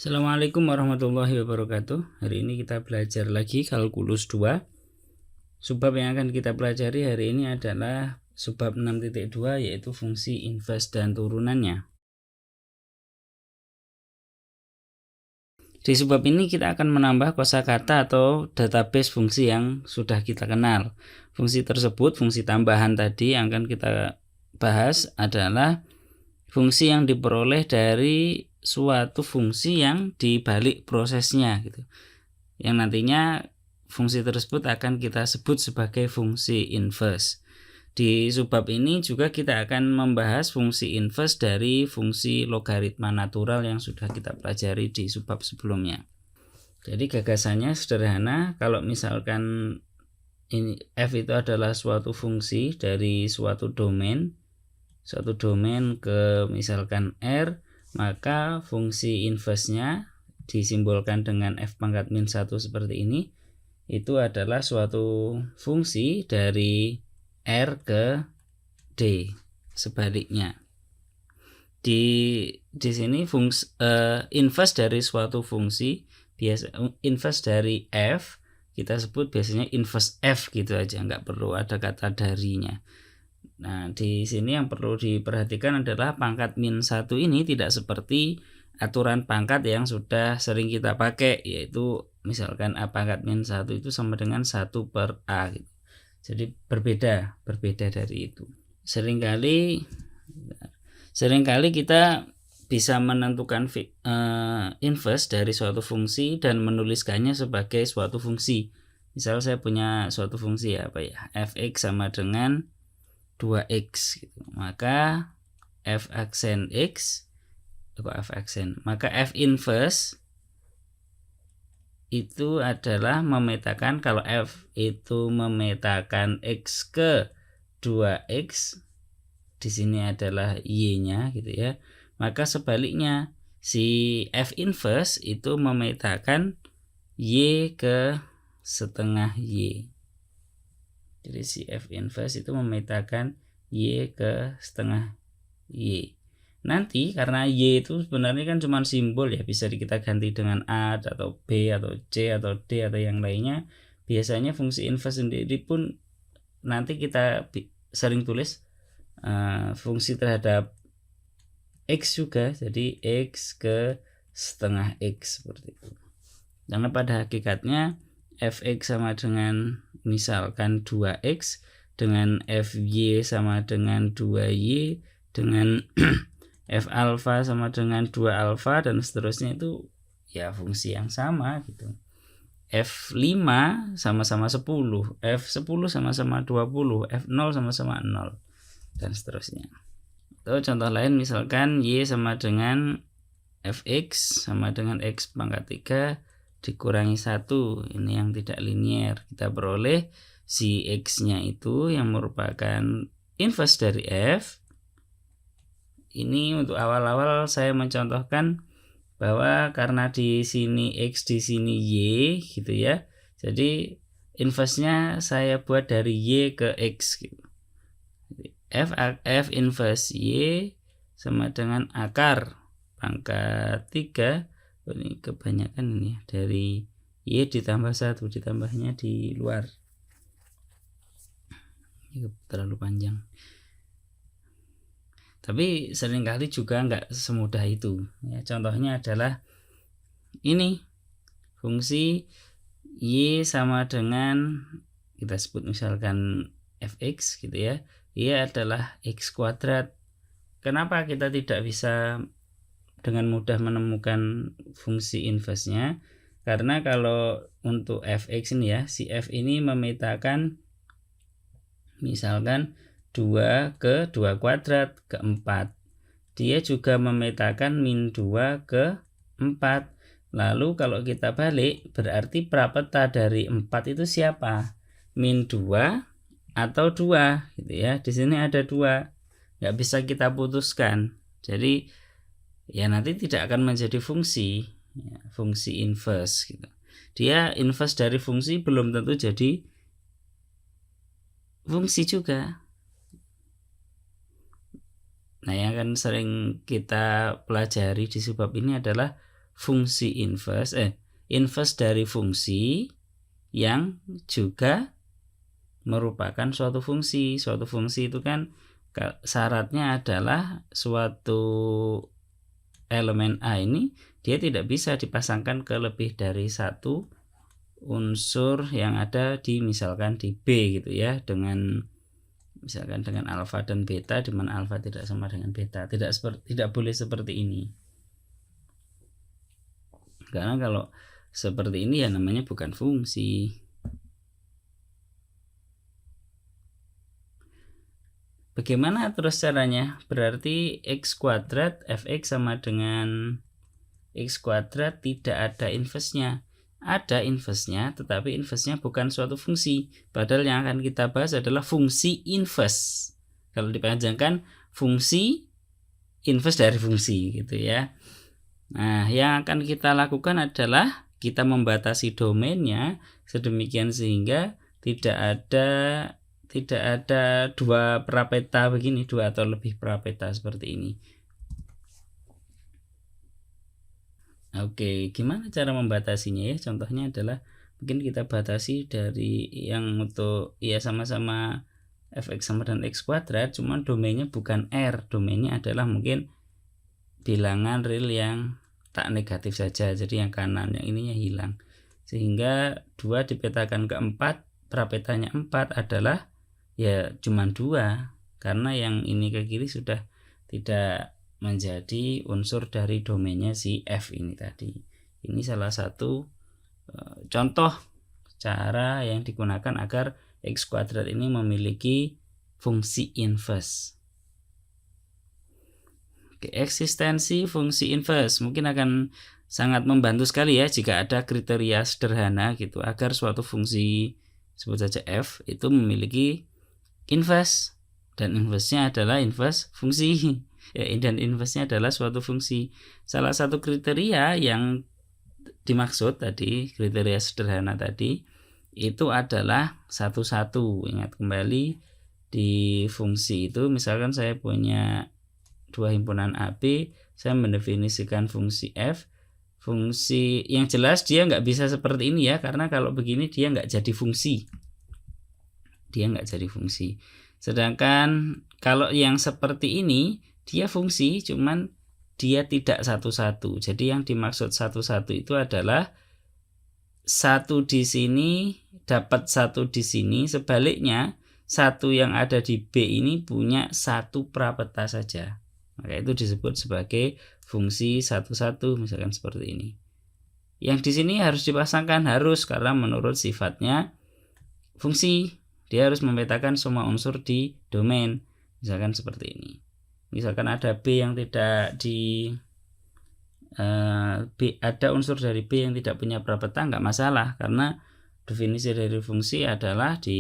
Assalamualaikum warahmatullahi wabarakatuh. Hari ini kita belajar lagi kalkulus 2. Subbab yang akan kita pelajari hari ini adalah subbab 6.2, yaitu fungsi inverse dan turunannya. Di subbab ini kita akan menambah kosakata atau database fungsi yang sudah kita kenal. Fungsi tersebut, fungsi tambahan tadi yang akan kita bahas adalah fungsi yang diperoleh dari suatu fungsi yang dibalik prosesnya gitu. Yang nantinya fungsi tersebut akan kita sebut sebagai fungsi inverse. Di subbab ini juga kita akan membahas fungsi inverse dari fungsi logaritma natural yang sudah kita pelajari di subbab sebelumnya. Jadi gagasannya sederhana, kalau misalkan ini f itu adalah suatu fungsi dari suatu domain ke misalkan R, maka fungsi inverse-nya disimbolkan dengan f pangkat min 1 seperti ini. Itu adalah suatu fungsi dari R ke D. Sebaliknya, di sini inverse dari suatu fungsi, inverse dari f kita sebut biasanya inverse f gitu aja, nggak perlu ada kata darinya. Nah, di sini yang perlu diperhatikan adalah pangkat min 1 ini tidak seperti aturan pangkat yang sudah sering kita pakai, yaitu misalkan A pangkat min 1 itu sama dengan 1 per A gitu. Jadi berbeda dari itu. Seringkali kita bisa menentukan inverse dari suatu fungsi dan menuliskannya sebagai suatu fungsi. Misal saya punya suatu fungsi fx sama dengan 2x gitu. Maka f aksen x maka f inverse itu adalah memetakan, kalau f itu memetakan x ke 2x, di sini adalah y-nya gitu ya. Maka sebaliknya si f inverse itu memetakan y ke setengah y. Jadi si f inverse itu memetakan y ke setengah y. Nanti karena y itu sebenarnya kan cuma simbol ya, bisa kita ganti dengan a atau b atau c atau d atau yang lainnya. Biasanya fungsi inverse sendiri pun nanti kita sering tulis fungsi terhadap x juga, jadi x ke setengah x seperti itu. Karena pada hakikatnya fx sama dengan misalkan 2x, dengan fy sama dengan 2y, dengan f alpha sama dengan 2 alpha, dan seterusnya, itu ya fungsi yang sama gitu. F5 sama-sama 10, F10 sama-sama 20, F0 sama-sama 0, dan seterusnya. Atau contoh lain misalkan y sama dengan fx sama dengan x pangkat 3 dikurangi 1, ini yang tidak linier. Kita peroleh si x-nya itu yang merupakan inverse dari f. Ini untuk awal-awal saya mencontohkan bahwa karena di sini x, di sini y gitu ya. Jadi inverse-nya saya buat dari y ke x gitu. F inverse y sama dengan akar pangkat 3. Ini kebanyakan ini dari y ditambah 1, ditambahnya di luar, ini terlalu panjang. Tapi seringkali juga nggak semudah itu ya. Contohnya adalah ini, fungsi y sama dengan, kita sebut misalkan fx gitu ya, y adalah x kuadrat. Kenapa kita tidak bisa dengan mudah menemukan fungsi inverse-nya? Karena kalau untuk fx ini ya, si f ini memetakan misalkan 2 ke 2 kuadrat ke 4. Dia juga memetakan min 2 ke 4. Lalu kalau kita balik, berarti prapeta dari 4 itu siapa? Min 2 atau 2 gitu ya. Di sini ada 2. Nggak bisa kita putuskan. Jadi ya nanti tidak akan menjadi fungsi ya, fungsi inverse gitu. Dia inverse dari fungsi belum tentu jadi fungsi juga. Nah, yang akan sering kita pelajari di subbab ini adalah fungsi inverse dari fungsi yang juga merupakan suatu fungsi. Suatu fungsi itu kan syaratnya adalah suatu elemen A ini dia tidak bisa dipasangkan ke lebih dari satu unsur yang ada misalkan di B gitu ya, misalkan dengan alfa dan beta, di mana alfa tidak sama dengan beta. Tidak boleh seperti ini. Karena kalau seperti ini ya namanya bukan fungsi. Bagaimana terus caranya? Berarti x kuadrat fx sama dengan x kuadrat tidak ada inverse-nya. Ada inverse-nya, tetapi inverse-nya bukan suatu fungsi. Padahal yang akan kita bahas adalah fungsi inverse. Kalau dipanjangkan fungsi inverse dari fungsi gitu ya. Nah, yang akan kita lakukan adalah kita membatasi domainnya sedemikian sehingga tidak ada dua prapeta begini, dua atau lebih prapeta seperti ini. Oke, gimana cara membatasinya ya? Contohnya adalah mungkin kita batasi dari yang untuk ya sama-sama fx sama dengan x kuadrat, cuman domainnya bukan R, domainnya adalah mungkin bilangan real yang tak negatif saja, jadi yang kanan, yang ininya hilang. Sehingga 2 dipetakan ke 4, prapetanya 4 adalah ya cuman 2, karena yang ini ke kiri sudah tidak menjadi unsur dari domainnya si F ini tadi. Ini salah satu contoh cara yang digunakan agar x kuadrat ini memiliki fungsi inverse. Oke, eksistensi fungsi inverse mungkin akan sangat membantu sekali ya jika ada kriteria sederhana gitu agar suatu fungsi sebut saja f itu memiliki inverse, dan inverse-nya adalah inverse fungsi. Ya, dan inverse-nya adalah suatu fungsi. Salah satu kriteria yang dimaksud tadi, kriteria sederhana tadi, itu adalah satu-satu. Ingat kembali di fungsi itu, misalkan saya punya dua himpunan AB, saya mendefinisikan fungsi f. Fungsi yang jelas dia nggak bisa seperti ini ya, karena kalau begini dia nggak jadi fungsi. Sedangkan kalau yang seperti ini dia fungsi, cuman dia tidak satu-satu. Jadi yang dimaksud satu-satu itu adalah satu di sini dapat satu di sini, sebaliknya satu yang ada di B ini punya satu prapeta saja. Maka itu disebut sebagai fungsi satu-satu, misalkan seperti ini. Yang di sini harus dipasangkan, harus, karena menurut sifatnya fungsi dia harus memetakan semua unsur di domain, misalkan seperti ini. Misalkan ada B yang tidak ada unsur dari B yang tidak punya prapeta, nggak masalah, karena definisi dari fungsi adalah di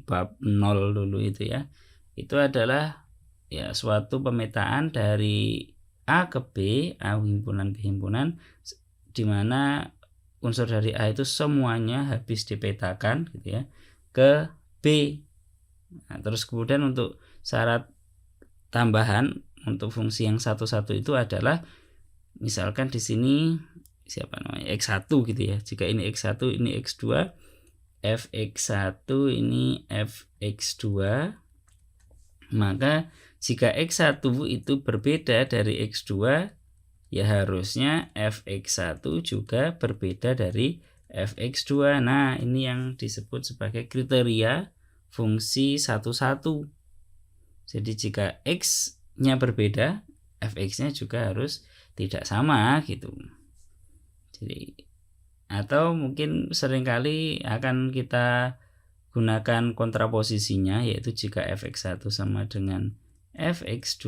bab 0 dulu itu ya. Itu adalah ya suatu pemetaan dari A ke B, A himpunan B himpunan, di mana unsur dari A itu semuanya habis dipetakan gitu ya ke B. Nah, terus kemudian untuk syarat tambahan untuk fungsi yang satu-satu itu adalah misalkan di sini siapa namanya x1 gitu ya. Jika ini x1 ini x2, fx1 ini fx2, maka jika x1 itu berbeda dari x2 ya harusnya fx1 juga berbeda dari fx2. Nah, ini yang disebut sebagai kriteria fungsi satu-satu. Jadi jika x-nya berbeda, fx-nya juga harus tidak sama gitu. Jadi atau mungkin seringkali akan kita gunakan kontraposisinya, yaitu jika fx1 sama dengan fx2,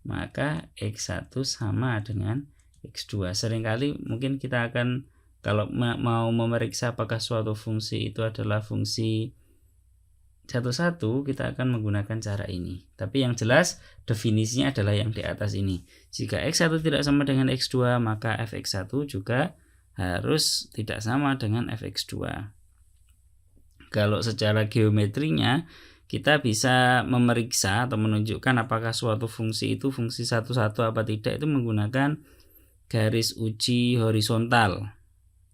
maka x1 sama dengan x2. Seringkali mungkin kita akan kalau mau memeriksa apakah suatu fungsi itu adalah fungsi satu-satu, kita akan menggunakan cara ini. Tapi yang jelas definisinya adalah yang di atas ini. Jika x1 tidak sama dengan x2, maka fx1 juga harus tidak sama dengan fx2. Kalau secara geometrinya kita bisa memeriksa atau menunjukkan apakah suatu fungsi itu fungsi satu-satu apa tidak, itu menggunakan garis uji horizontal.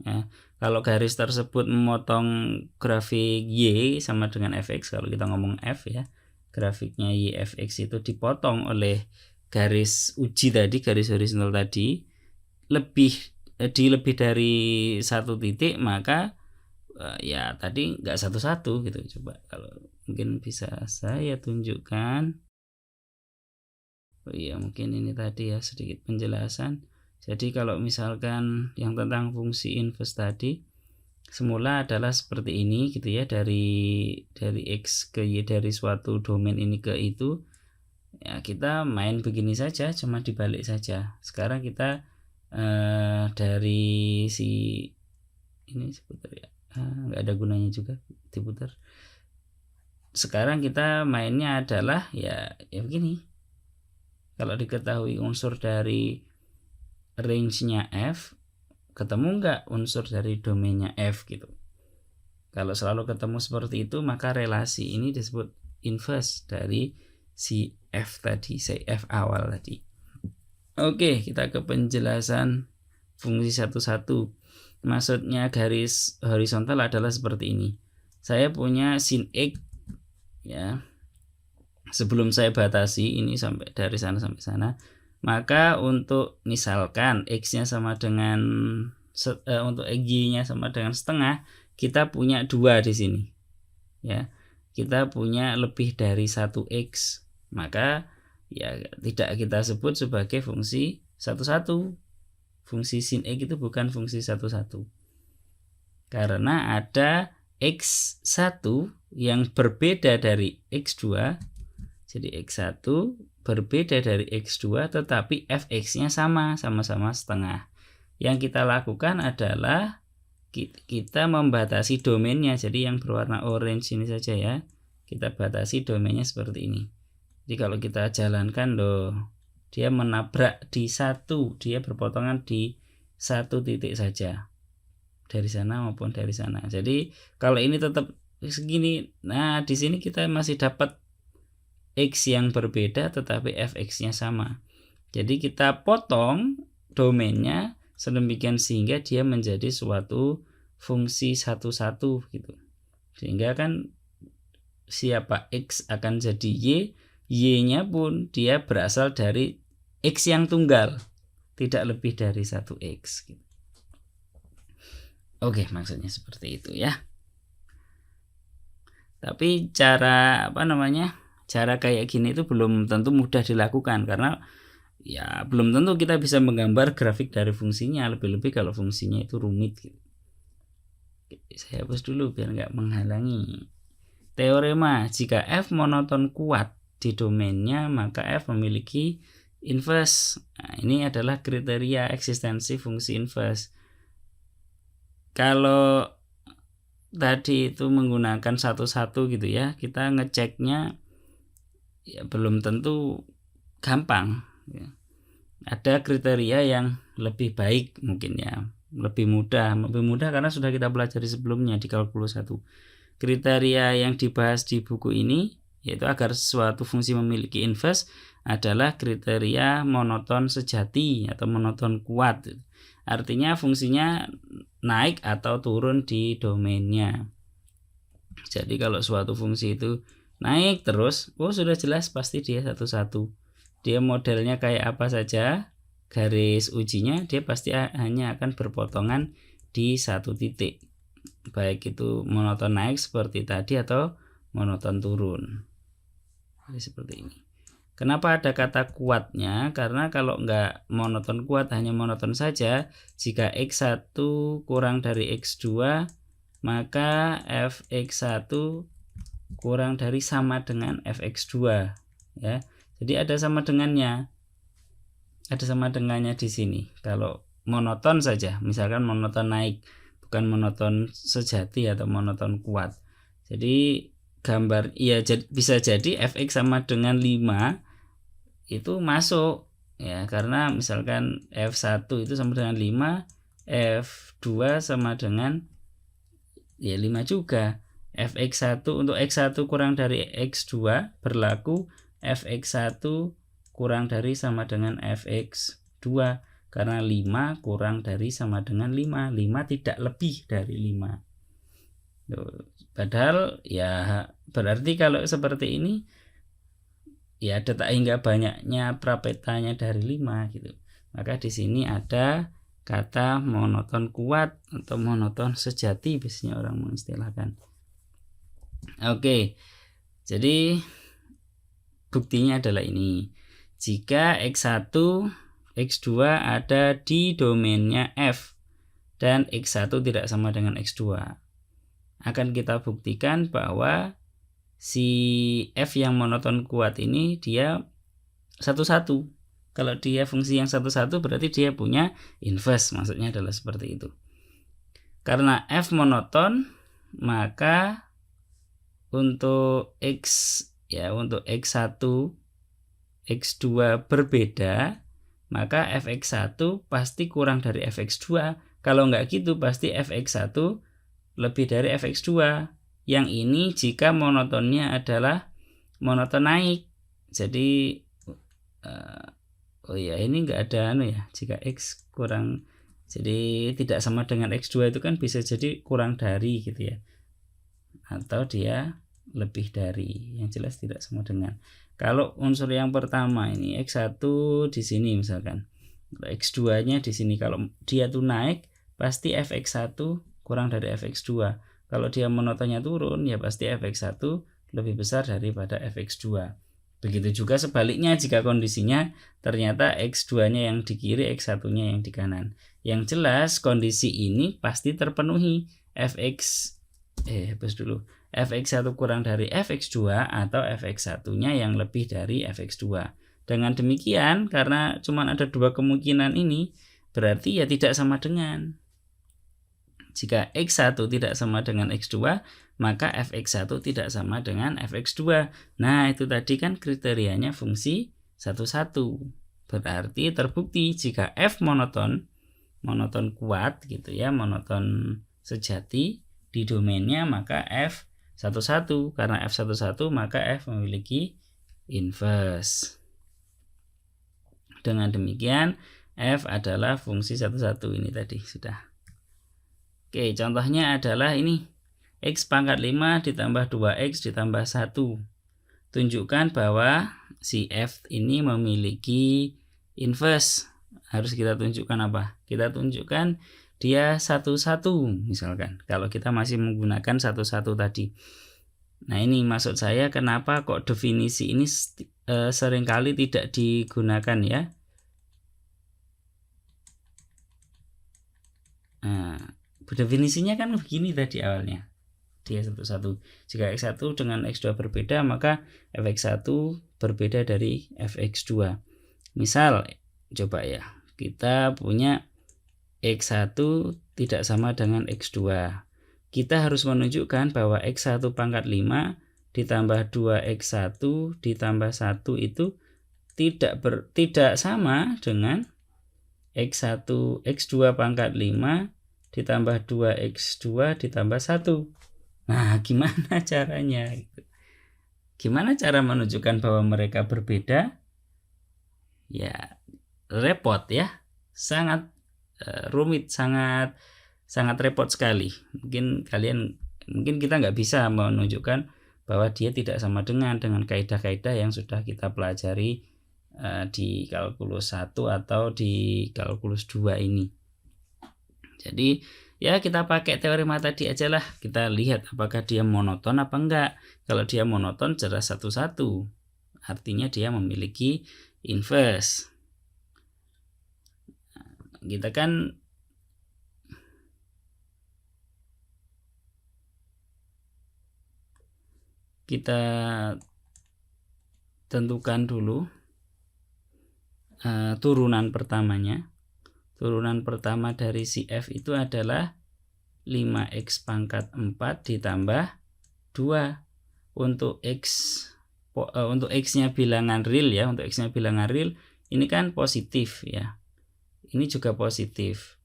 Ya, kalau garis tersebut memotong grafik Y sama dengan fx, kalau kita ngomong F ya, grafiknya Y fx itu dipotong oleh garis uji tadi, garis horizontal tadi, lebih dari satu titik, maka ya tadi nggak satu-satu gitu. Coba kalau mungkin bisa saya tunjukkan. Oh iya, mungkin ini tadi ya sedikit penjelasan. Jadi kalau misalkan yang tentang fungsi inverse tadi, semula adalah seperti ini gitu ya, dari X ke Y, dari suatu domain ini ke itu ya, kita main begini saja, cuma dibalik saja. Sekarang kita dari si ini seputar ya, nggak ada gunanya juga diputar. Sekarang kita mainnya adalah ya begini. Kalau diketahui unsur dari range-nya F, ketemu nggak unsur dari domainnya F gitu. Kalau selalu ketemu seperti itu, maka relasi ini disebut inverse dari si F tadi, si F awal tadi. Oke, kita ke penjelasan fungsi satu-satu. Maksudnya garis horizontal adalah seperti ini. Saya punya sin X ya. Sebelum saya batasi ini sampai dari sana sampai sana, maka untuk misalkan X-nya sama dengan untuk Y-nya sama dengan setengah, kita punya 2 di sini. Ya. Kita punya lebih dari 1x. Maka ya tidak kita sebut sebagai fungsi satu-satu. Fungsi sin X itu bukan fungsi satu-satu. Karena ada X1 yang berbeda dari X2. Jadi X1 berbeda dari X2, tetapi fx-nya sama-sama setengah. Yang kita lakukan adalah kita membatasi domainnya. Jadi yang berwarna orange ini saja ya, kita batasi domainnya seperti ini. Jadi kalau kita jalankan dia menabrak di satu, dia berpotongan di satu titik saja, dari sana maupun dari sana. Jadi kalau ini tetap segini, nah di sini kita masih dapat X yang berbeda tetapi fx-nya sama. Jadi kita potong domainnya sedemikian sehingga dia menjadi suatu fungsi satu-satu gitu. Sehingga kan siapa X akan jadi Y, Y-nya pun dia berasal dari X yang tunggal, tidak lebih dari 1x gitu. Oke, maksudnya seperti itu ya. Tapi cara cara kayak gini itu belum tentu mudah dilakukan, karena ya belum tentu kita bisa menggambar grafik dari fungsinya, lebih-lebih kalau fungsinya itu rumit gitu. Saya hapus dulu biar nggak menghalangi. Teorema, jika F monoton kuat di domainnya, maka F memiliki inverse. Nah, ini adalah kriteria eksistensi fungsi inverse. Kalau tadi itu menggunakan satu-satu gitu ya, kita ngeceknya ya belum tentu gampang ya. Ada kriteria yang lebih baik mungkin ya, lebih mudah karena sudah kita pelajari sebelumnya di kalkulus 1. Kriteria yang dibahas di buku ini yaitu agar suatu fungsi memiliki inverse adalah kriteria monoton sejati atau monoton kuat. Artinya fungsinya naik atau turun di domainnya. Jadi kalau suatu fungsi itu naik terus, sudah jelas pasti dia satu-satu. Dia modelnya kayak apa saja, garis ujinya dia pasti hanya akan berpotongan di satu titik. Baik itu monoton naik seperti tadi atau monoton turun. Jadi seperti ini. Kenapa ada kata kuatnya? Karena kalau nggak monoton kuat, hanya monoton saja, jika X1 kurang dari X2, maka fx1 kurang dari sama dengan fx2 ya. Jadi ada sama dengannya. Ada sama dengannya di sini. Kalau monoton saja, misalkan monoton naik, bukan monoton sejati atau monoton kuat. Jadi gambar ya bisa jadi fx sama dengan 5 itu masuk ya, karena misalkan f1 itu sama dengan 5, f2 sama dengan ya 5 juga. fx1 untuk x1 kurang dari x2 berlaku fx1 kurang dari sama dengan fx2. karena 5 kurang dari sama dengan 5. 5 tidak lebih dari 5. Padahal ya berarti kalau seperti ini ya ada tak hingga banyaknya prapetanya dari 5 gitu. Maka di sini ada kata monoton kuat atau monoton sejati biasanya orang mengistilahkan. Oke. Jadi buktinya adalah ini. Jika X1, X2 ada di domainnya F dan X1 tidak sama dengan X2, akan kita buktikan bahwa si F yang monoton kuat ini dia 1,1. Kalau dia fungsi yang 1,1 berarti dia punya inverse, maksudnya adalah seperti itu. Karena F monoton, maka untuk untuk X1, X2 berbeda, maka Fx1 pasti kurang dari Fx2. Kalau enggak gitu pasti Fx1 lebih dari Fx2. Yang ini jika monotonnya adalah monoton naik. Jadi ini enggak ada jika X kurang, jadi tidak sama dengan X2 itu kan bisa jadi kurang dari gitu ya, atau dia lebih dari, yang jelas tidak sama dengan. Kalau unsur yang pertama ini X1 di sini misalkan, X2 nya di sini, kalau dia tuh naik pasti Fx1 kurang dari Fx2. Kalau dia monotonnya turun ya pasti Fx1 lebih besar daripada Fx2. Begitu juga sebaliknya jika kondisinya ternyata X2 nya yang di kiri, X1 nya yang di kanan. Yang jelas kondisi ini pasti terpenuhi. Fx1 kurang dari Fx2 atau Fx1 nya yang lebih dari Fx2. Dengan demikian, karena cuma ada dua kemungkinan ini, berarti ya tidak sama dengan. Jika X1 tidak sama dengan X2, maka Fx1 tidak sama dengan Fx2. Nah, itu tadi kan kriterianya fungsi 1,1. Berarti terbukti jika F monoton kuat gitu ya, monoton sejati di domainnya, maka F11. Karena F11 maka F memiliki inverse. Dengan demikian F adalah fungsi 1,1 ini tadi sudah. Oke, contohnya adalah ini. X pangkat 5 ditambah 2X ditambah 1. Tunjukkan bahwa si F ini memiliki inverse. Harus kita tunjukkan apa? Kita tunjukkan dia 1,1 misalkan. Kalau kita masih menggunakan 1,1 tadi. Nah, ini maksud saya kenapa kok definisi ini seringkali tidak digunakan ya. Nah, definisinya kan begini tadi awalnya. Dia 1,1. Jika X1 dengan X2 berbeda, maka Fx1 berbeda dari Fx2. Misal, coba ya, kita punya X1 tidak sama dengan X2. Kita harus menunjukkan bahwa X1 pangkat 5 ditambah 2X1 ditambah 1 itu tidak sama dengan X2 pangkat 5 ditambah 2X2 ditambah 1. Nah, gimana caranya? Gimana cara menunjukkan bahwa mereka berbeda? Ya, repot ya. Sangat rumit, sangat repot sekali. Mungkin kita nggak bisa menunjukkan bahwa dia tidak sama dengan kaidah-kaidah yang sudah kita pelajari di kalkulus 1 atau di kalkulus 2 ini. Jadi ya kita pakai teori tadi aja lah. Kita lihat apakah dia monoton apa enggak. Kalau dia monoton jelas 1,1. Artinya dia memiliki inverse. Kita kan tentukan dulu turunan pertamanya. Turunan pertama dari si F itu adalah 5X pangkat 4 ditambah 2. Untuk X-nya bilangan real ya, untuk X-nya bilangan real ini kan positif ya. Ini juga positif.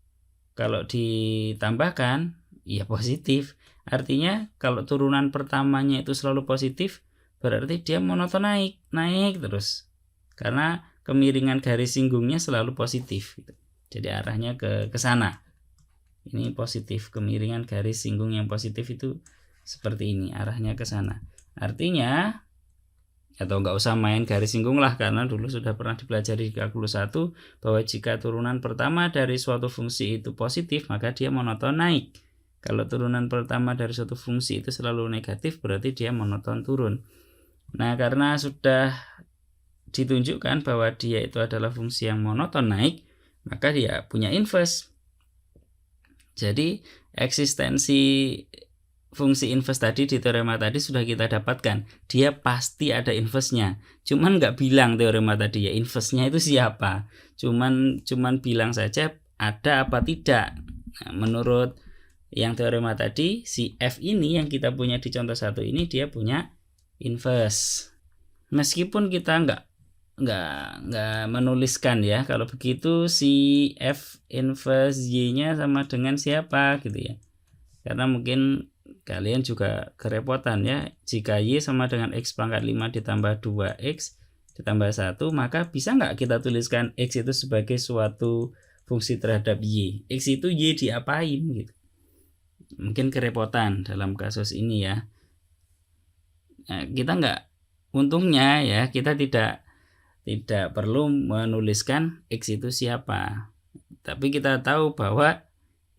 Kalau ditambahkan ya positif. Artinya kalau turunan pertamanya itu selalu positif, berarti dia monoton naik terus. Karena kemiringan garis singgungnya selalu positif gitu. Jadi arahnya ke sana. Ini positif, kemiringan garis singgung yang positif itu seperti ini, arahnya ke sana. Artinya, atau nggak usah main garis singgung lah, karena dulu sudah pernah dipelajari di kalkulus 1 bahwa jika turunan pertama dari suatu fungsi itu positif, maka dia monoton naik. Kalau turunan pertama dari suatu fungsi itu selalu negatif, berarti dia monoton turun. Nah, karena sudah ditunjukkan bahwa dia itu adalah fungsi yang monoton naik, maka dia punya inverse. Jadi eksistensi fungsi inverse tadi di teorema tadi sudah kita dapatkan. Dia pasti ada inverse-nya. Cuman nggak bilang teorema tadi ya inverse-nya itu siapa. Cuman bilang saja ada apa tidak. Nah, menurut yang teorema tadi, si F ini yang kita punya di contoh 1 ini dia punya inverse. Meskipun kita nggak menuliskan ya, kalau begitu si F inverse Y-nya sama dengan siapa gitu ya. Karena mungkin kalian juga kerepotan ya, jika Y sama dengan X pangkat 5 ditambah 2X ditambah 1, maka bisa nggak kita tuliskan X itu sebagai suatu fungsi terhadap Y. X itu Y diapain gitu. Mungkin kerepotan dalam kasus ini ya. Nah, kita nggak, untungnya ya, kita tidak perlu menuliskan X itu siapa, tapi kita tahu bahwa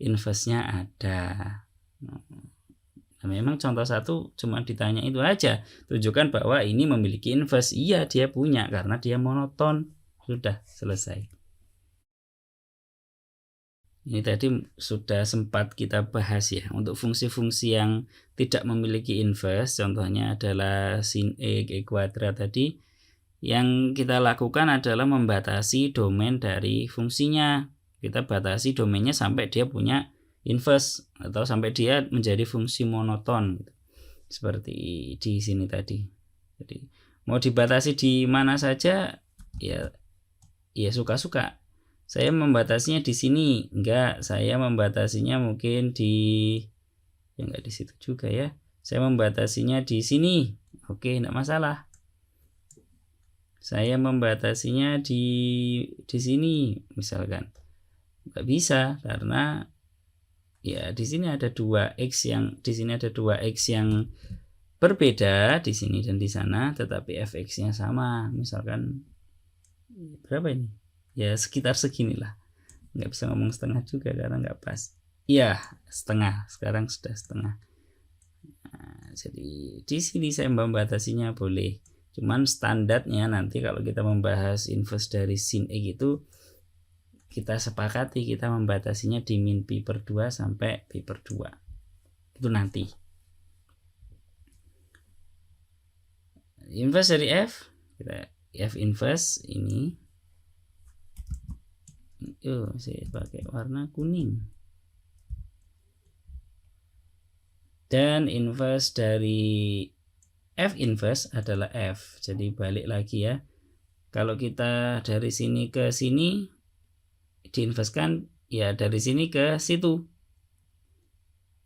inverse-nya ada. Nah, memang contoh 1 cuma ditanya itu aja, tunjukkan bahwa ini memiliki inverse. Iya, dia punya karena dia monoton. Sudah selesai. Ini tadi sudah sempat kita bahas ya, untuk fungsi-fungsi yang tidak memiliki inverse, contohnya adalah sin E kuadrat tadi. Yang kita lakukan adalah membatasi domain dari fungsinya. Kita batasi domainnya sampai dia punya inverse atau sampai dia menjadi fungsi monoton, seperti di sini tadi. Jadi mau dibatasi di mana saja ya suka-suka. Saya membatasinya di sini, enggak. Saya membatasinya mungkin enggak di situ juga ya. Saya membatasinya di sini, oke, enggak masalah. Saya membatasinya di sini misalkan, nggak bisa karena ya di sini ada 2x yang di sini ada 2x yang berbeda di sini dan di sana, tetapi fx-nya sama. Misalkan berapa ini? Ya sekitar seginilah. Nggak bisa ngomong setengah juga karena nggak pas. Iya, setengah. Sekarang sudah setengah. Nah, jadi di sini saya membatasinya boleh. Cuman standarnya nanti kalau kita membahas inverse dari sin E gitu, kita sepakati kita membatasinya di min pi per 2 sampai pi per 2. Itu nanti. Inverse dari F, kita F inverse ini. Saya pakai warna kuning. Dan inverse dari F inverse adalah F. Jadi balik lagi ya. Kalau kita dari sini ke sini diinverskan, ya dari sini ke situ.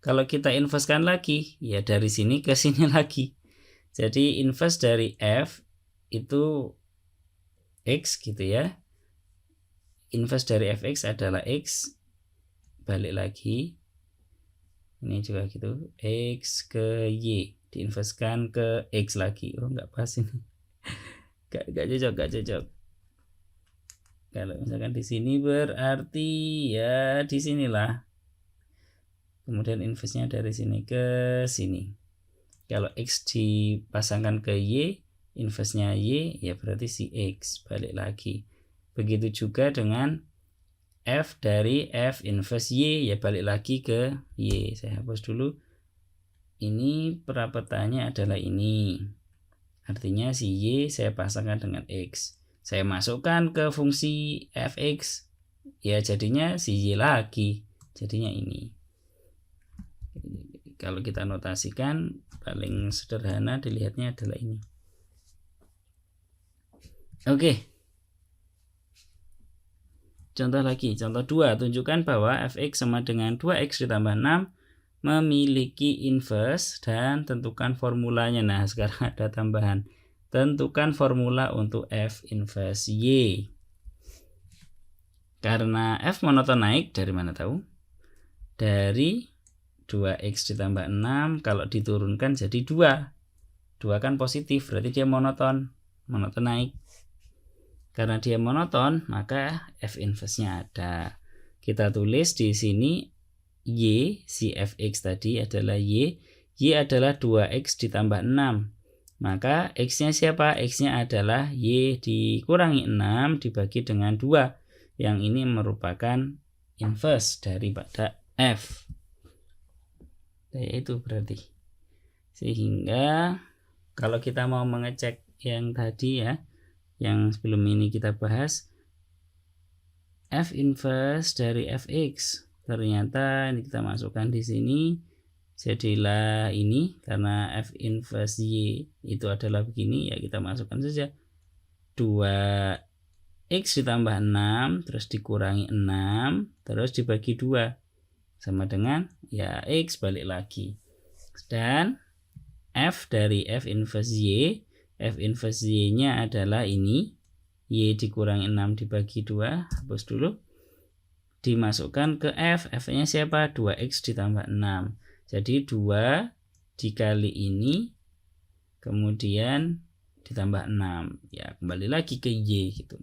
Kalau kita inverskan lagi, ya dari sini ke sini lagi. Jadi inverse dari F itu X gitu ya. Inverse dari Fx adalah X. Balik lagi. Ini juga gitu. X ke Y. Diinverskan ke X lagi. Oh enggak pas ini. Gak cocok. Kalau misalkan di sini berarti ya di sinilah. Kemudian inverse-nya dari sini ke sini. Kalau X dipasangkan ke Y, inverse-nya Y, ya berarti si X. Balik lagi. Begitu juga dengan F dari F inverse Y, ya balik lagi ke Y. Saya hapus dulu. Ini perapatannya adalah ini. Artinya si Y saya pasangkan dengan X. Saya masukkan ke fungsi Fx, ya jadinya si Y lagi. Jadinya ini. Kalau kita notasikan, paling sederhana dilihatnya adalah ini. Oke. Contoh lagi, contoh 2. Tunjukkan bahwa Fx sama dengan 2x ditambah 6 memiliki inverse dan tentukan formulanya. Nah, sekarang ada tambahan. Tentukan formula untuk F inverse Y. Karena f monoton naik dari mana tahu? Dari 2x ditambah 6, kalau diturunkan jadi 2. 2 kan positif, berarti dia monoton naik. Karena dia monoton, maka f inverse-nya ada. Kita tulis di sini y, si fx tadi adalah y adalah 2x ditambah 6. Maka x-nya siapa? X-nya adalah y dikurangi 6 dibagi dengan 2. Yang ini merupakan inverse daripada f. Itu berarti. Sehingga kalau kita mau mengecek yang tadi ya, yang sebelum ini kita bahas, f inverse dari fx. Ternyata ini kita masukkan di sini. Jadilah ini, karena f inverse y itu adalah begini, ya kita masukkan saja 2x ditambah 6 terus dikurangi 6 terus dibagi 2 sama dengan ya x balik lagi. Dan f dari f inverse y nya adalah ini, y dikurangi 6 dibagi 2, hapus dulu, dimasukkan ke f nya siapa? 2x ditambah 6. Jadi 2 dikali ini kemudian ditambah 6. Ya, kembali lagi ke y gitu.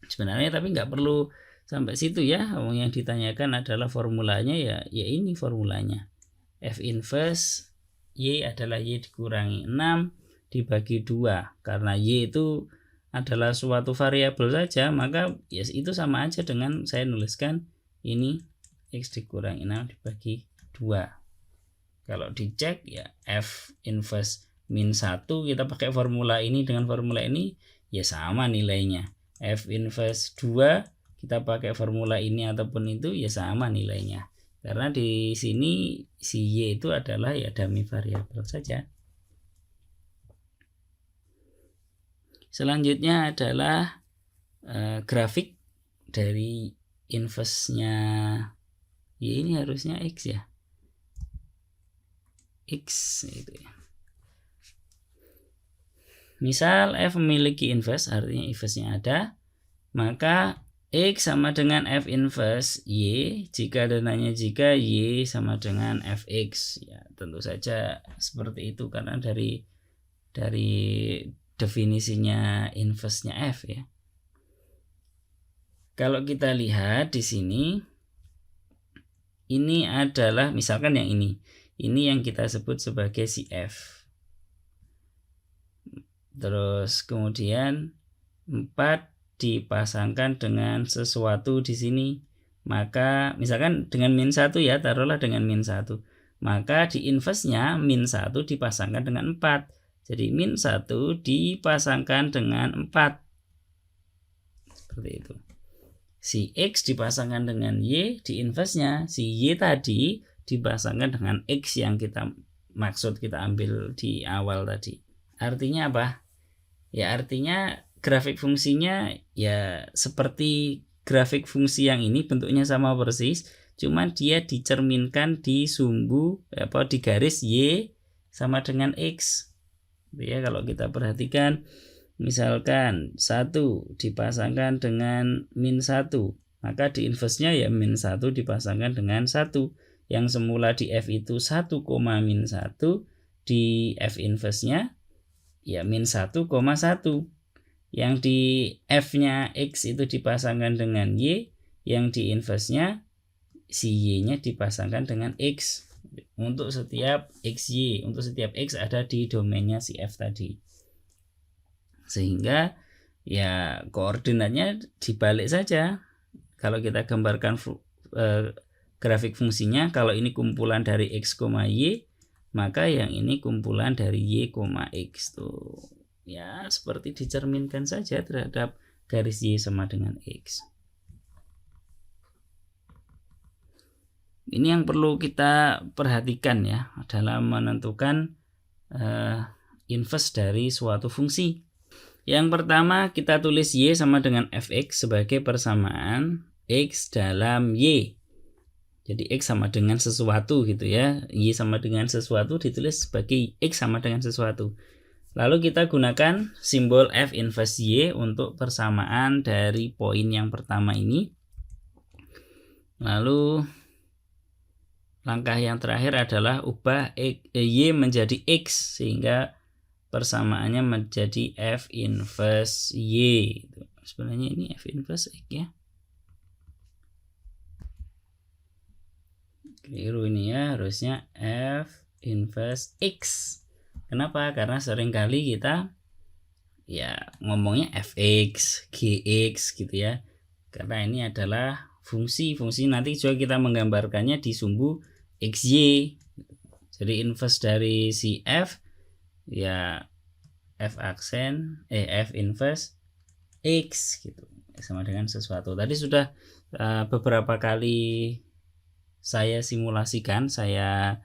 Sebenarnya tapi nggak perlu sampai situ ya. Yang ditanyakan adalah formulanya, ya ini formulanya. F inverse y adalah y dikurangi 6 dibagi 2. Karena y itu adalah suatu variabel saja, maka ya itu sama aja dengan saya nuliskan ini x dikurangi 6 dibagi 2. Kalau dicek ya f inverse min 1 kita pakai formula ini dengan formula ini ya sama nilainya. F inverse 2 kita pakai formula ini ataupun itu ya sama nilainya. Karena di sini si y itu adalah ya dummy variabel saja. Selanjutnya adalah grafik dari inverse-nya y, ini harusnya x ya. X itu ya. Misal f memiliki inverse, artinya inverse-nya ada, maka x sama dengan f inverse y jika dan hanya jika y sama dengan fx. Ya, tentu saja seperti itu karena dari definisinya inverse-nya f ya. Kalau kita lihat di sini, ini adalah misalkan yang ini yang kita sebut sebagai si f. Terus kemudian 4 dipasangkan dengan sesuatu di sini. Maka misalkan dengan min 1 ya, taruhlah dengan min 1. Maka di inverse-nya min 1 dipasangkan dengan 4. Jadi min 1 dipasangkan dengan 4. Seperti itu. Si x dipasangkan dengan y, di inverse-nya si y tadi dipasangkan dengan x yang kita ambil di awal tadi. Artinya apa? Ya artinya grafik fungsinya ya seperti grafik fungsi yang ini, bentuknya sama persis, cuman dia dicerminkan di sumbu di garis y sama dengan x. Ya, kalau kita perhatikan misalkan 1 dipasangkan dengan min 1, maka di inverse-nya ya min 1 dipasangkan dengan 1. Yang semula di f itu 1, min 1, di f inverse-nya ya min 1,1. Yang di f-nya x itu dipasangkan dengan y, yang di inverse-nya si y-nya dipasangkan dengan x. Untuk setiap xy, untuk setiap x ada di domainnya si f tadi. Sehingga ya koordinatnya dibalik saja. Kalau kita gambarkan grafik fungsinya, kalau ini kumpulan dari x, y, maka yang ini kumpulan dari y, x tuh. Ya, seperti dicerminkan saja terhadap garis y sama dengan x. Ini yang perlu kita perhatikan ya dalam menentukan inverse dari suatu fungsi. Yang pertama kita tulis y sama dengan fx sebagai persamaan x dalam y. Jadi x sama dengan sesuatu gitu ya. Y sama dengan sesuatu ditulis sebagai x sama dengan sesuatu. Lalu kita gunakan simbol F inverse Y untuk persamaan dari poin yang pertama ini. Lalu langkah yang terakhir adalah ubah Y menjadi X sehingga persamaannya menjadi F inverse Y. Sebenarnya ini F inverse X ya. Keliru ini ya, harusnya F inverse X. Kenapa? Karena seringkali kita ya ngomongnya fx, gx gitu ya. Karena ini adalah fungsi nanti juga kita menggambarkannya di sumbu xy. Jadi inverse dari si f ya f aksen f inverse x gitu. Sama dengan sesuatu. Tadi sudah beberapa kali saya simulasikan, saya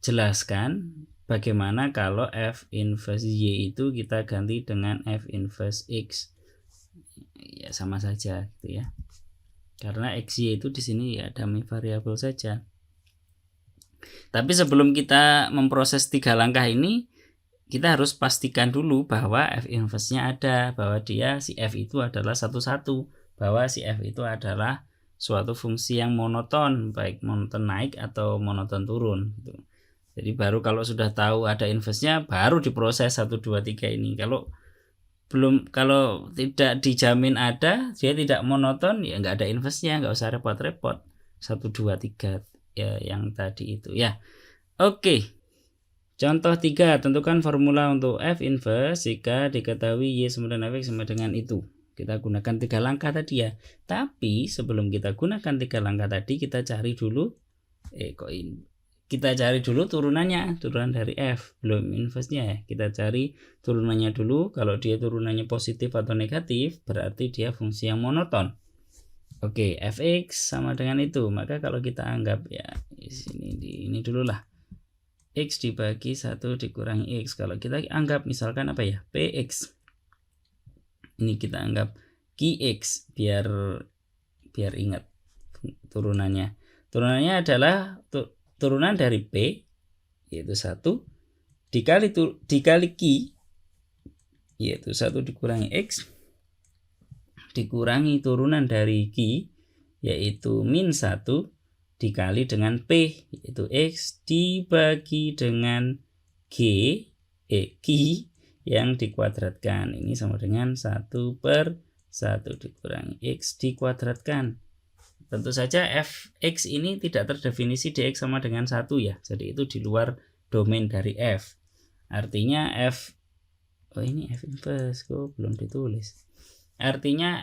jelaskan bagaimana kalau F inverse Y itu kita ganti dengan F inverse X. Ya sama saja gitu ya. Karena XY itu di sini ya dummy variabel saja. Tapi sebelum kita memproses 3 langkah ini, kita harus pastikan dulu bahwa F inverse-nya ada, bahwa si F itu adalah satu-satu, bahwa si F itu adalah suatu fungsi yang monoton, baik monoton naik atau monoton turun gitu. Jadi baru kalau sudah tahu ada inverse-nya baru diproses 1 2 3 ini. Kalau tidak dijamin ada, dia tidak monoton, ya nggak ada inverse-nya, nggak usah repot-repot. 1 2 3 ya yang tadi itu ya. Oke. Contoh 3, tentukan formula untuk F inverse jika diketahui Y sama dengan Fx sama dengan itu. Kita gunakan 3 langkah tadi ya. Tapi sebelum kita gunakan 3 langkah tadi, kita cari dulu turunannya, turunan dari F, belum inverse-nya ya. Kita cari turunannya dulu. Kalau dia turunannya positif atau negatif, berarti dia fungsi yang monoton. Oke, fx sama dengan itu. Maka kalau kita anggap ya ini dulu lah. X dibagi 1 dikurangi X. Kalau kita anggap misalkan apa ya? Px. Ini kita anggap Qx biar ingat turunannya. Turunannya adalah turunan dari P yaitu 1 dikali Q yaitu 1 dikurangi X dikurangi turunan dari Q yaitu min 1 dikali dengan P yaitu X dibagi dengan Q yang dikuadratkan. Ini sama dengan 1 per 1 dikurangi X dikuadratkan. Tentu saja fx ini tidak terdefinisi dx sama dengan 1 ya. Jadi itu di luar domain dari f. Artinya ini f inverse kok belum ditulis. Artinya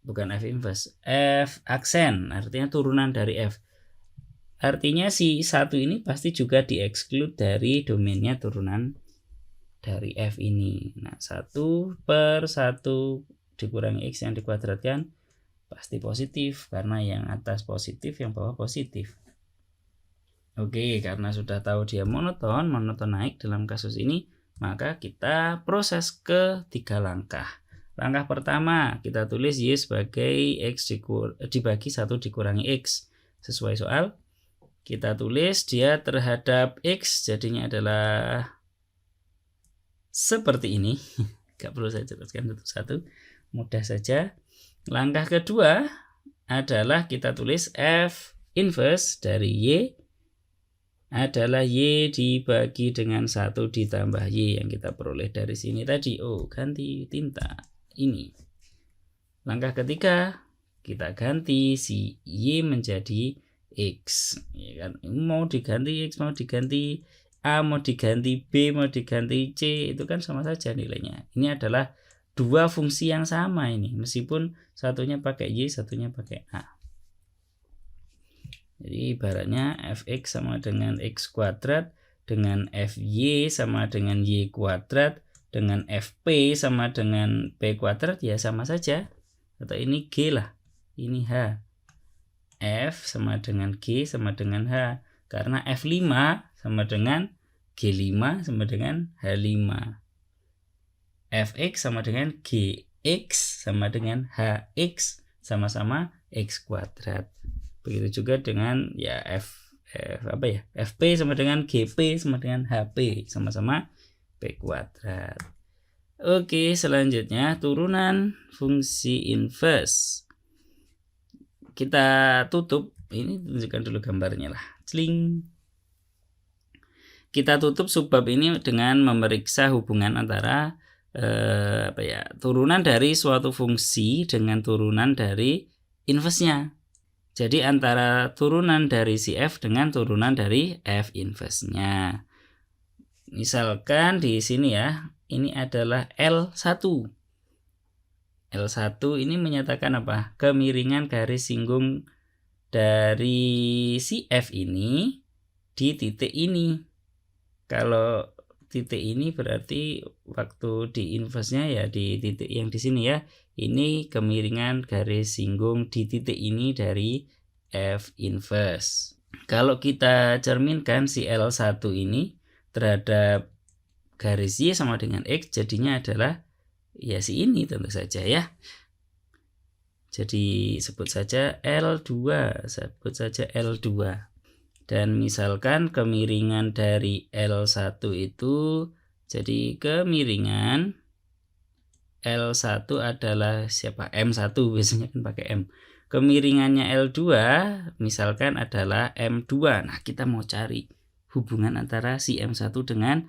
bukan f inverse, f aksen, artinya turunan dari f. Artinya si 1 ini pasti juga di-exclude dari domainnya turunan dari f ini. Nah, 1 per 1 dikurangi x yang dikuadratkan pasti positif, karena yang atas positif, yang bawah positif. Oke, karena sudah tahu dia monoton naik dalam kasus ini, maka kita proses ke 3 langkah. Langkah pertama, kita tulis Y sebagai X dibagi 1 dikurangi X. Sesuai soal, kita tulis dia terhadap X, jadinya adalah seperti ini. Gak perlu saya jelaskan satu-satu, mudah saja. Langkah kedua adalah kita tulis F inverse dari Y adalah Y dibagi dengan 1 ditambah Y yang kita peroleh dari sini tadi. Ganti tinta ini. Langkah ketiga, kita ganti si Y menjadi X. Ya kan? Mau diganti X, mau diganti A, mau diganti B, mau diganti C, itu kan sama saja nilainya. Ini adalah 2 fungsi yang sama ini, meskipun satunya pakai Y, satunya pakai A. Jadi ibaratnya fx sama dengan x kuadrat, dengan fy sama dengan y kuadrat, dengan fp sama dengan p kuadrat, ya sama saja. Atau ini g lah, ini h. F sama dengan g sama dengan h, karena f5 sama dengan g5 sama dengan h5. Fx sama dengan Gx sama dengan Hx sama-sama X kuadrat. Begitu juga dengan Fp sama dengan Gp sama dengan Hp sama-sama B kuadrat. Oke, selanjutnya turunan fungsi inverse. Kita tutup, ini tunjukkan dulu gambarnya lah. Cling. Kita tutup subbab ini dengan memeriksa hubungan antara turunan dari suatu fungsi dengan turunan dari inverse-nya. Jadi antara turunan dari si f dengan turunan dari f inverse-nya. Misalkan di sini ya, ini adalah L1. L1 ini menyatakan apa? Kemiringan garis singgung dari si f ini di titik ini. Kalau titik ini berarti waktu di inverse-nya ya di titik yang di sini ya. Ini kemiringan garis singgung di titik ini dari f inverse. Kalau kita cerminkan si L1 ini terhadap garis Y sama dengan X, jadinya adalah ya si ini tentu saja ya. Jadi sebut saja L2, sebut saja L2. Dan misalkan kemiringan dari L1 itu, jadi kemiringan L1 adalah siapa? M1, biasanya kan pakai M. Kemiringannya L2 misalkan adalah M2. Nah, kita mau cari hubungan antara si M1 dengan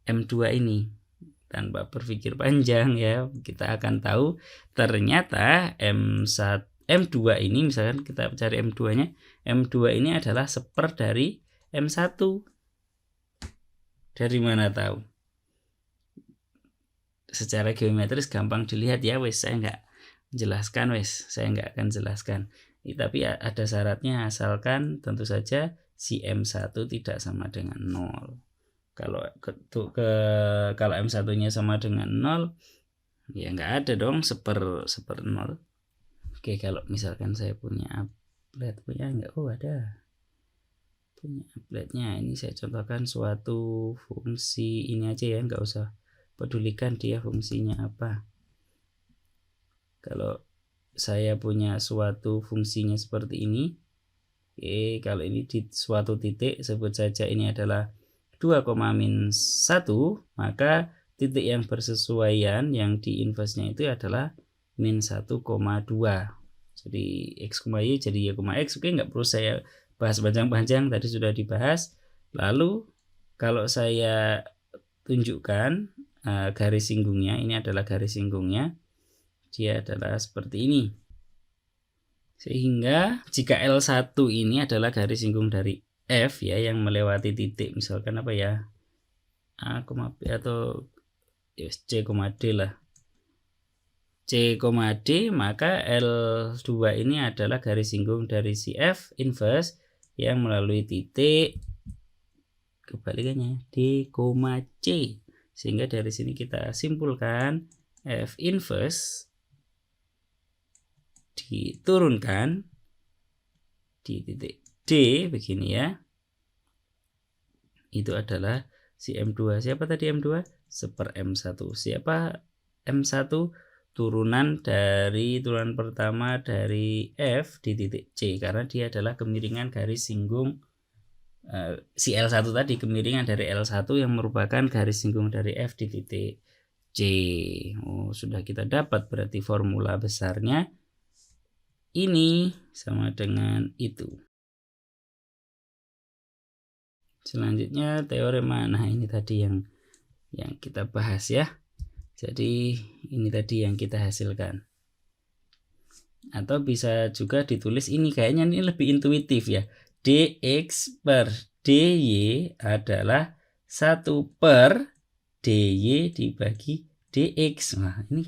M2 ini. Tanpa berpikir panjang ya, kita akan tahu ternyata M2 ini, misalkan kita cari M2-nya, M2 ini adalah seper dari M1. Dari mana tahu? Secara geometris gampang dilihat ya, saya nggak jelaskan saya nggak akan jelaskan. Tapi ada syaratnya, asalkan tentu saja si M1 tidak sama dengan 0. Kalau M1-nya sama dengan 0, ya nggak ada dong seper 0. Oke, kalau misalkan saya punya applet, ada punya appletnya. Ini saya contohkan suatu fungsi ini aja ya, nggak usah pedulikan dia fungsinya apa. Kalau saya punya suatu fungsinya seperti ini, kalau ini di suatu titik, sebut saja ini adalah 2,-1, maka titik yang bersesuaian yang di inverse-nya itu adalah -1,2. Jadi X, Y jadi Y, X. Oke, nggak perlu saya bahas panjang-panjang, tadi sudah dibahas. Lalu kalau saya tunjukkan garis singgungnya, ini adalah garis singgungnya, dia adalah seperti ini. Sehingga jika L1 ini adalah garis singgung dari F ya, yang melewati titik misalkan apa ya, A, B atau C, D lah, C, D, maka L2 ini adalah garis singgung dari si F inverse yang melalui titik kebalikannya D, C. Sehingga dari sini kita simpulkan F inverse diturunkan di titik D begini ya, itu adalah si M2. Siapa tadi M2? Seper M1. Siapa M1? Turunan pertama dari F di titik C, karena dia adalah kemiringan garis singgung si L1 tadi, kemiringan dari L1 yang merupakan garis singgung dari F di titik C. Sudah kita dapat berarti formula besarnya ini sama dengan itu. Selanjutnya teorema. Nah, ini tadi yang kita bahas ya. Jadi ini tadi yang kita hasilkan. Atau bisa juga ditulis ini, kayaknya ini lebih intuitif ya. dx per dy adalah 1 per dy dibagi dx. Nah, ini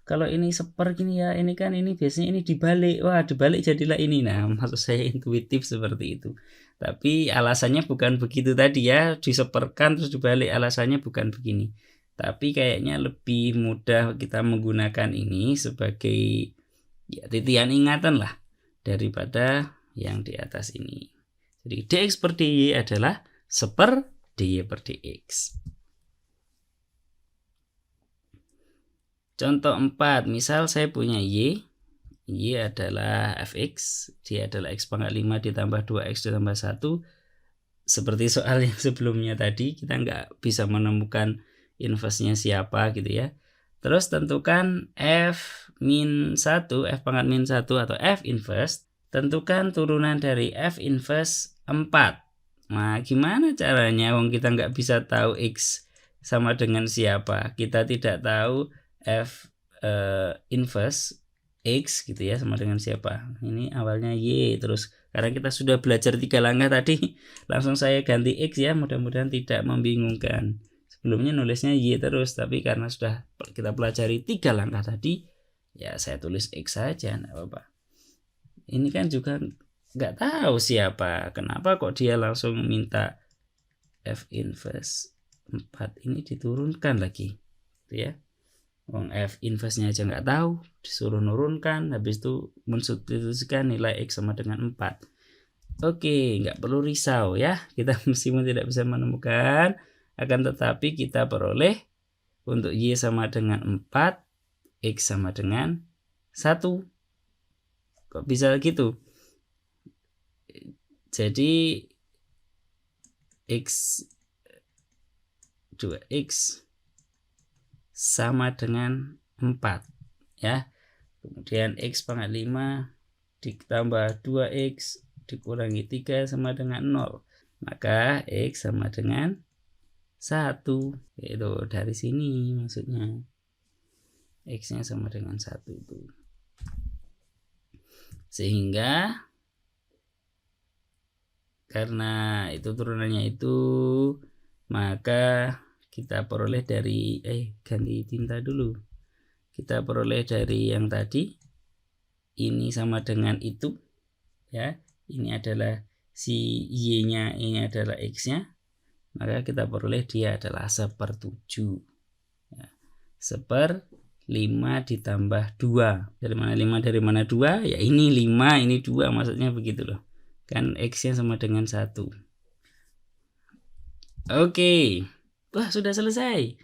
kalau ini seper gini ya, ini kan ini biasanya ini dibalik. Wah, dibalik jadilah ini. Nah, maksud saya intuitif seperti itu. Tapi alasannya bukan begitu tadi ya, diseperkan terus dibalik, alasannya bukan begini. Tapi kayaknya lebih mudah kita menggunakan ini sebagai ya titian ingatan lah daripada yang di atas ini. Jadi dx per dy adalah seper dy per dx. Contoh 4, misal saya punya y adalah fx, dia adalah x pangkat 5 ditambah 2x ditambah 1. Seperti soal yang sebelumnya tadi, kita nggak bisa menemukan inverse-nya siapa gitu ya. Terus tentukan f-1, f pangkat min 1 atau f inverse. Tentukan turunan dari f inverse 4. Nah, gimana caranya? Wong kita nggak bisa tahu x sama dengan siapa. Kita tidak tahu f inverse x gitu ya sama dengan siapa. Ini awalnya y, terus karena kita sudah belajar 3 langkah tadi, langsung saya ganti x ya, mudah-mudahan tidak membingungkan. Sebelumnya nulisnya y terus, tapi karena sudah kita pelajari 3 langkah tadi, ya saya tulis x saja, enggak apa-apa. Ini kan juga nggak tahu siapa, kenapa kok dia langsung minta f inverse 4 ini diturunkan lagi gitu ya. Wong f inverse-nya aja nggak tahu, disuruh nurunkan, habis itu mensubstitusikan nilai x sama dengan 4. Oke, nggak perlu risau ya, kita meskipun tidak bisa menemukan, akan tetapi kita peroleh untuk y sama dengan 4, x sama dengan 1. Kok bisa gitu? Jadi x 2x sama dengan 4 ya. Kemudian x pangkat 5 ditambah 2x dikurangi 3 sama dengan 0. Maka x sama dengan 1. Itu dari sini maksudnya. X-nya sama dengan 1 itu. Sehingga karena itu turunannya itu, maka kita peroleh dari ganti tinta dulu. Kita peroleh dari yang tadi, ini sama dengan itu ya. Ini adalah si y-nya, ini adalah x-nya. Maka kita peroleh dia adalah 1/7 ya. 1/5 ditambah 2. Dari mana 5 dari mana 2? Ya ini 5, ini 2, maksudnya begitu loh. Kan x-nya sama dengan 1. Oke. Wah, sudah selesai.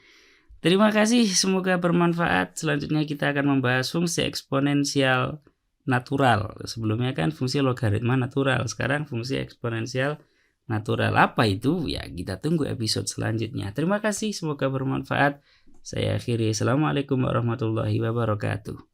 Terima kasih, semoga bermanfaat. Selanjutnya kita akan membahas fungsi eksponensial natural. Sebelumnya kan fungsi logaritma natural, sekarang fungsi eksponensial natural. Apa itu? Ya, kita tunggu episode selanjutnya. Terima kasih, semoga bermanfaat. Saya akhiri. Assalamualaikum warahmatullahi wabarakatuh.